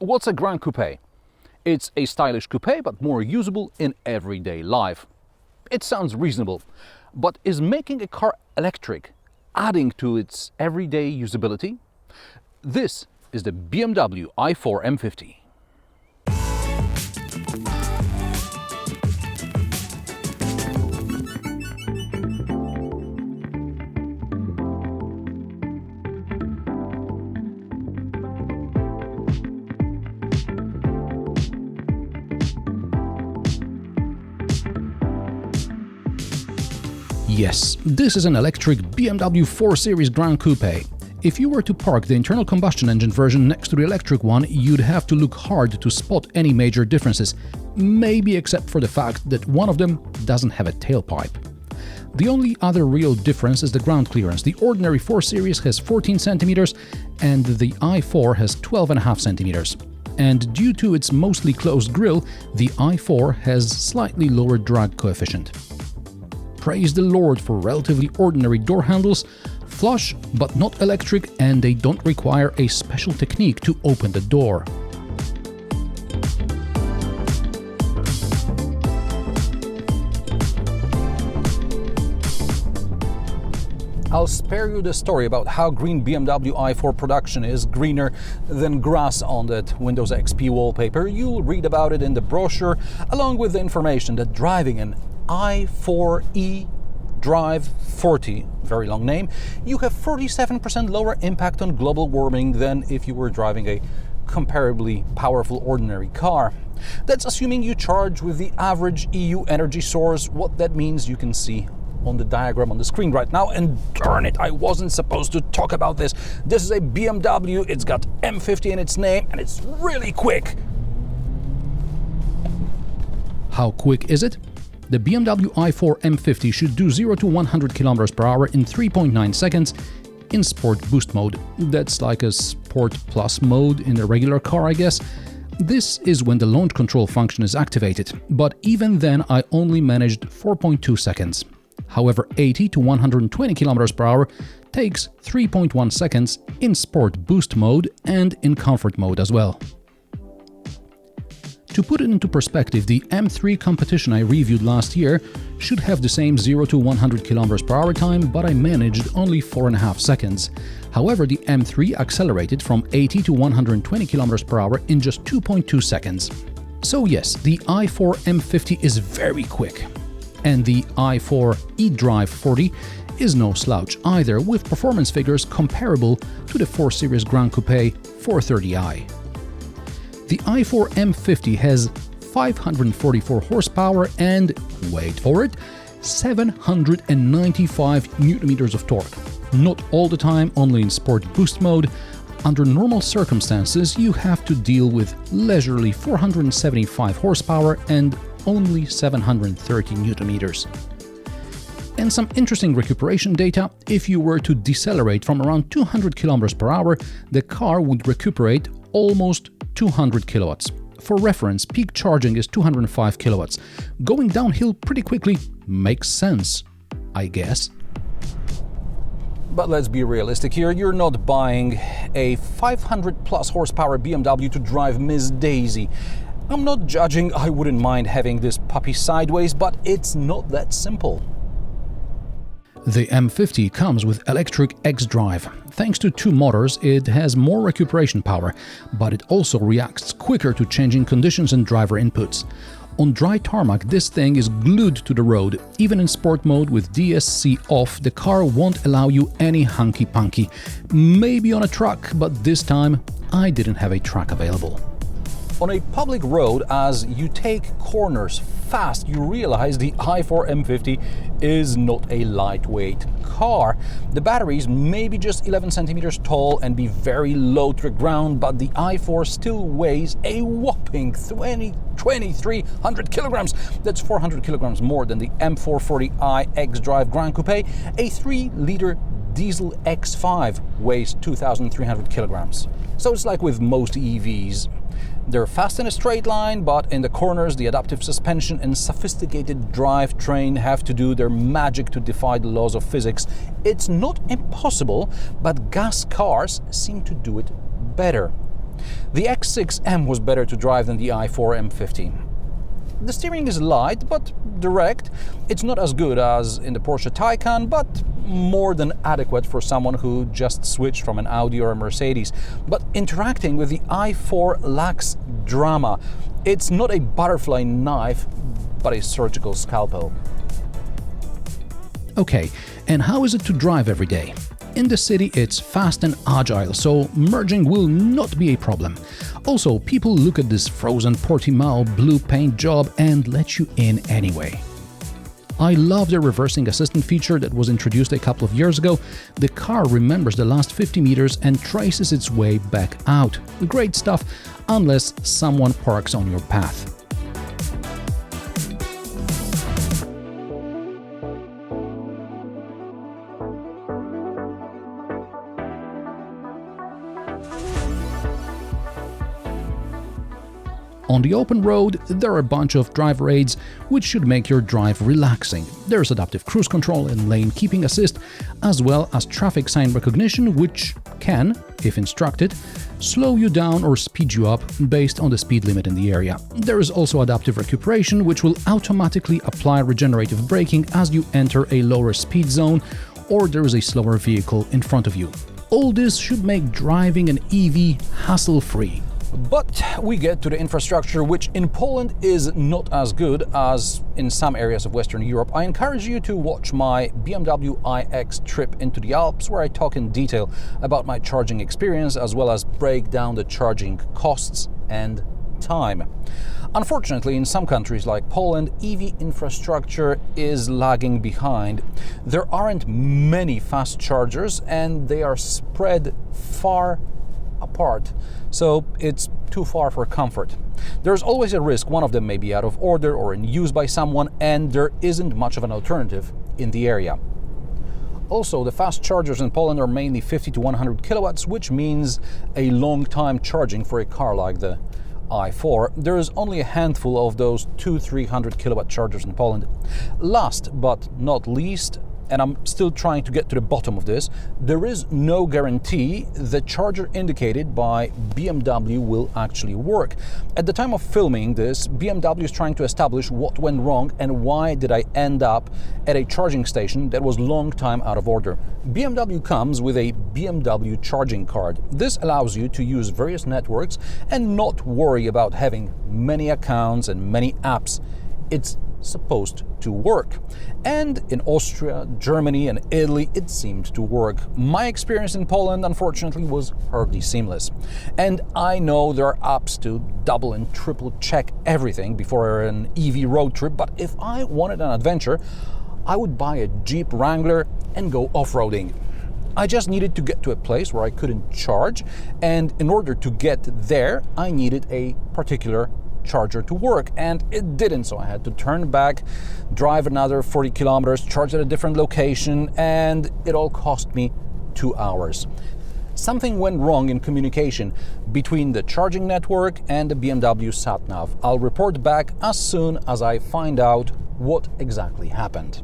What's a Gran Coupe? It's a stylish coupe, but more usable in everyday life. It sounds reasonable, but is making a car electric adding to its everyday usability? This is the BMW i4 M50. Yes, this is an electric BMW 4 Series Gran Coupe. If you were to park the internal combustion engine version next to the electric one, you'd have to look hard to spot any major differences, maybe except for the fact that one of them doesn't have a tailpipe. The only other real difference is the ground clearance. The ordinary 4 Series has 14 cm and the i4 has 12.5 cm. And due to its mostly closed grille, the i4 has slightly lower drag coefficient. Praise the Lord for relatively ordinary door handles, flush but not electric, and they don't require a special technique to open the door. I'll spare you the story about how green BMW i4 production is greener than grass on that Windows XP wallpaper. You'll read about it in the brochure, along with the information that driving an i4 xDrive 40, very long name, you have 47% lower impact on global warming than if you were driving a comparably powerful ordinary car. That's assuming you charge with the average EU energy source. What that means you can see on the diagram on the screen right now. And darn it, I wasn't supposed to talk about this. This is a BMW, it's got M50 in its name, and it's really quick. How quick is it? The BMW i4 M50 should do 0 to 100 km per hour in 3.9 seconds in Sport Boost mode. That's like a Sport Plus mode in a regular car, I guess. This is when the launch control function is activated, but even then I only managed 4.2 seconds. However, 80 to 120 km per hour takes 3.1 seconds in Sport Boost mode and in Comfort mode as well. To put it into perspective, the M3 competition I reviewed last year should have the same 0 to 100 km per hour time, but I managed only 4.5 seconds. However, the M3 accelerated from 80 to 120 km per hour in just 2.2 seconds. So yes, the i4 M50 is very quick. And the i4 xDrive 40 is no slouch either, with performance figures comparable to the 4 Series Gran Coupe 430i. The i4 M50 has 544 horsepower and, wait for it, 795 Nm of torque. Not all the time, only in Sport Boost mode. Under normal circumstances, you have to deal with leisurely 475 horsepower and only 730 Nm. And some interesting recuperation data: if you were to decelerate from around 200 km per hour, the car would recuperate almost 200 kilowatts. For reference, peak charging is 205 kilowatts. Going downhill pretty quickly makes sense, I guess. But let's be realistic here, you're not buying a 500 plus horsepower BMW to drive Miss Daisy. I'm not judging, I wouldn't mind having this puppy sideways, but it's not that simple. The M50 comes with electric xDrive. Thanks to two motors, it has more recuperation power, but it also reacts quicker to changing conditions and driver inputs. On dry tarmac, this thing is glued to the road. Even in sport mode with DSC off, the car won't allow you any hunky-punky. Maybe on a truck, but this time I didn't have a truck available. On a public road, as you take corners fast, you realize the i4 M50 is not a lightweight car. The batteries may be just 11 centimeters tall and be very low to the ground, but the i4 still weighs a whopping 2,300 kilograms. That's 400 kilograms more than the M440i xDrive Gran Coupe. A 3-liter diesel X5 weighs 2,300 kilograms. So it's like with most EVs. They're fast in a straight line, but in the corners the adaptive suspension and sophisticated drivetrain have to do their magic to defy the laws of physics. It's not impossible, but gas cars seem to do it better. The X6M was better to drive than the i4 M50. The steering is light but direct. It's not as good as in the Porsche Taycan, but more than adequate for someone who just switched from an Audi or a Mercedes. But interacting with the i4 lacks drama. It's not a butterfly knife, but a surgical scalpel. Okay, and how is it to drive every day? In the city, it's fast and agile, so merging will not be a problem. Also, people look at this frozen Portimao blue paint job and let you in anyway. I love the reversing assistant feature that was introduced a couple of years ago. The car remembers the last 50 meters and traces its way back out. Great stuff, unless someone parks on your path. On the open road, there are a bunch of driver aids which should make your drive relaxing. There's adaptive cruise control and lane keeping assist, as well as traffic sign recognition, which can, if instructed, slow you down or speed you up based on the speed limit in the area. There is also adaptive recuperation, which will automatically apply regenerative braking as you enter a lower speed zone or there is a slower vehicle in front of you. All this should make driving an EV hassle-free. But we get to the infrastructure, which in Poland is not as good as in some areas of Western Europe. I encourage you to watch my BMW iX trip into the Alps, where I talk in detail about my charging experience, as well as break down the charging costs and time. Unfortunately, in some countries like Poland, EV infrastructure is lagging behind. There aren't many fast chargers, and they are spread far apart, so it's too far for comfort. There's always a risk one of them may be out of order or in use by someone, and there isn't much of an alternative in the area. Also, the fast chargers in Poland are mainly 50 to 100 kilowatts, which means a long time charging for a car like the i4. There is only a handful of those 200-300 kilowatt chargers in Poland. Last but not least, and I'm still trying to get to the bottom of this, there is no guarantee the charger indicated by BMW will actually work. At the time of filming this, BMW is trying to establish what went wrong and why did I end up at a charging station that was long time out of order. BMW comes with a BMW charging card. This allows you to use various networks and not worry about having many accounts and many apps. It's supposed to work. And in Austria, Germany and Italy, it seemed to work. My experience in Poland, unfortunately, was hardly seamless. And I know there are apps to double and triple check everything before an EV road trip, but if I wanted an adventure, I would buy a Jeep Wrangler and go off-roading. I just needed to get to a place where I couldn't charge, and in order to get there, I needed a particular charger to work, and it didn't, so I had to turn back, drive another 40 kilometers, charge at a different location, and it all cost me 2 hours. Something went wrong in communication between the charging network and the BMW sat-nav. I'll report back as soon as I find out what exactly happened.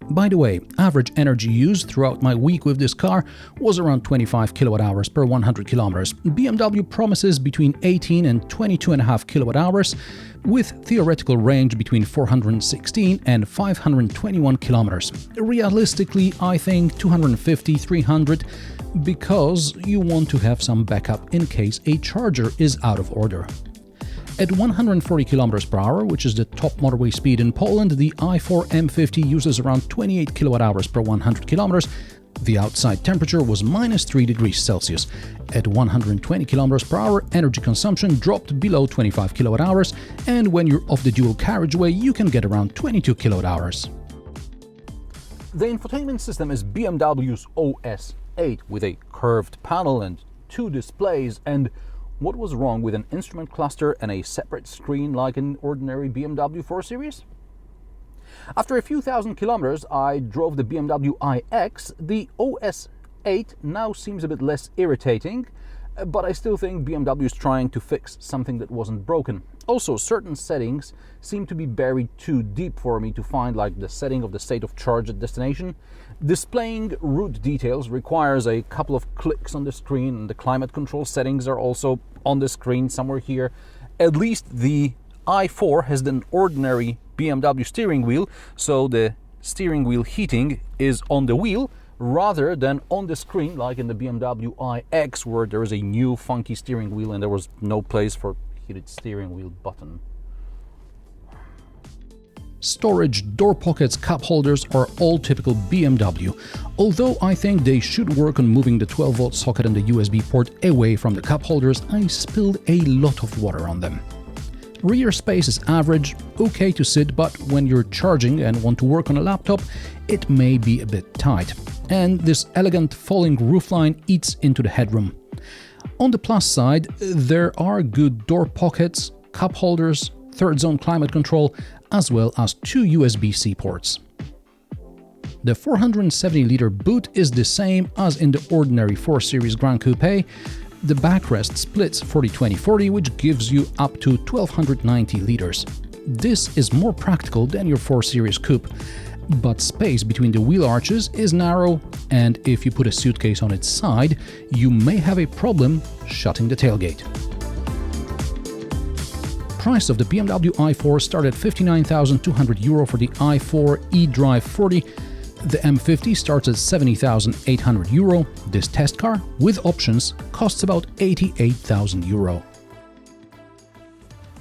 By the way, average energy use throughout my week with this car was around 25 kilowatt hours per 100 kilometers. BMW promises between 18 and 22.5 kilowatt hours, with theoretical range between 416 and 521 kilometers. Realistically, I think 250, 300, because you want to have some backup in case a charger is out of order. At 140 km per hour, which is the top motorway speed in Poland, the i4 M50 uses around 28 kWh per 100 km. The outside temperature was -3 degrees Celsius. At 120 km per hour, energy consumption dropped below 25 kWh, and when you're off the dual carriageway, you can get around 22 kWh. The infotainment system is BMW's OS 8 with a curved panel and 2 displays. And what was wrong with an instrument cluster and a separate screen like an ordinary BMW 4 Series? After a few thousand kilometers, I drove the BMW iX. The OS 8 now seems a bit less irritating. but I still think BMW is trying to fix something that wasn't broken. Also, certain settings seem to be buried too deep for me to find, like the setting of the state of charge at destination. Displaying route details requires a couple of clicks on the screen, and the climate control settings are also on the screen somewhere here. At least the i4 has an ordinary BMW steering wheel, so the steering wheel heating is on the wheel rather than on the screen like in the BMW iX, where there is a new funky steering wheel and there was no place for heated steering wheel button. Storage, door pockets, cup holders are all typical BMW, although I think they should work on moving the 12-volt socket and the USB port away from the cup holders. I spilled a lot of water on them. Rear space is average, okay to sit, but when you're charging and want to work on a laptop, it may be a bit tight. And this elegant falling roofline eats into the headroom. On the plus side, there are good door pockets, cup holders, third zone climate control, as well as 2 USB-C ports. The 470-liter boot is the same as in the ordinary 4 Series Gran Coupe. The backrest splits 40-20-40, which gives you up to 1290 liters. This is more practical than your 4 Series Coupe, but space between the wheel arches is narrow, and if you put a suitcase on its side, you may have a problem shutting the tailgate. Price of the BMW i4 started at €59,200 for the i4 eDrive 40. The M50 starts at €70,800. This test car, with options, costs about €88,000.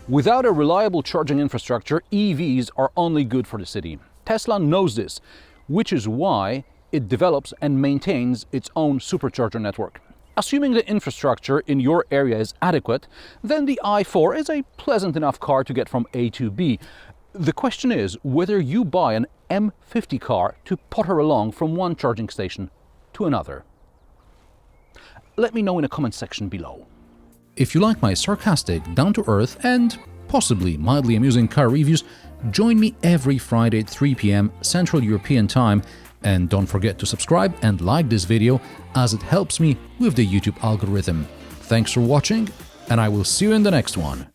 Without a reliable charging infrastructure, EVs are only good for the city. Tesla knows this, which is why it develops and maintains its own supercharger network. Assuming the infrastructure in your area is adequate, then the i4 is a pleasant enough car to get from A to B. The question is whether you buy an M50 car to potter along from one charging station to another. Let me know in the comment section below. If you like my sarcastic, down-to-earth and possibly mildly amusing car reviews, join me every Friday at 3 p.m. Central European Time, and don't forget to subscribe and like this video, as it helps me with the YouTube algorithm. Thanks for watching, and I will see you in the next one.